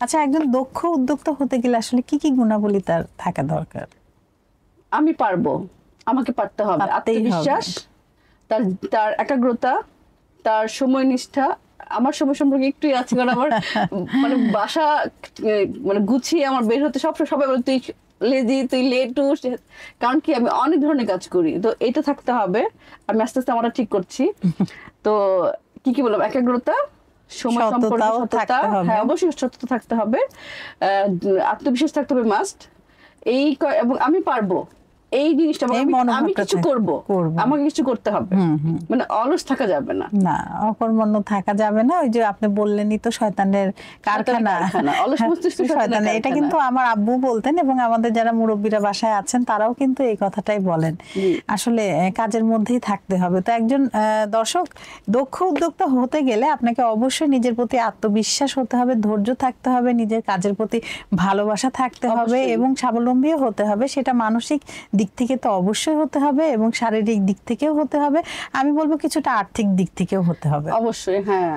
আচ্ছা, একজন দক্ষ উদ্যোক্তা হতে গেলে আসলে কি কি গুণাবলী তার থাকা দরকার? আমি পারবো, আমাকে পারতে হবে, আত্মবিশ্বাস, তার তার একাগ্রতা, তার সময় নিষ্ঠা। আমার সময় সম্পর্কে একটুই আছে, কারণ আমার মানে বাসা মানে গুছিয়ে আমার বের হতে সবাই বলে তুই লেজি, তুই লেট উঠ, কারণ কি আমি অনেক ধরনের কাজ করি, তো এটা থাকতে হবে। আমি আস্তে আস্তে আমরা ঠিক করছি। তো কি বললাম, একাগ্রতা, সময় সম্পর্কে সততা, হ্যাঁ অবশ্যই সততা থাকতে হবে, আত্মবিশ্বাস থাকতে হবে মাস্ট। এবং আমি পারবো এই জিনিসটা, আমি কিছু করব, আমাকে কিছু করতে হবে, মানে অলস থাকা যাবে না, না অকর্মণ্য থাকা যাবে না। ওই যে আপনি বললেনই তো শয়তানের কারখানা, অলস মস্তিষ্ক শয়তানের, এটা কিন্তু আমার আব্বু বলতেন এবং আমাদের যারা মুরব্বীরা বাসায় আছেন তারাও কিন্তু এই কথাটাই বলেন। আসলে কাজের মধ্যেই থাকতে হবে। তো একজন দর্শক, দক্ষ উদ্যোক্তা হতে গেলে আপনাকে অবশ্যই নিজের প্রতি আত্মবিশ্বাস হতে হবে, ধৈর্য থাকতে হবে, নিজের কাজের প্রতি ভালোবাসা থাকতে হবে এবং স্বাবলম্বীও হতে হবে। সেটা মানসিক দিক থেকে তো অবশ্যই হতে হবে এবং শারীরিক দিক থেকেও হতে হবে। আমি বলবো কিছুটা আর্থিক দিক থেকেও হতে হবে অবশ্যই, হ্যাঁ।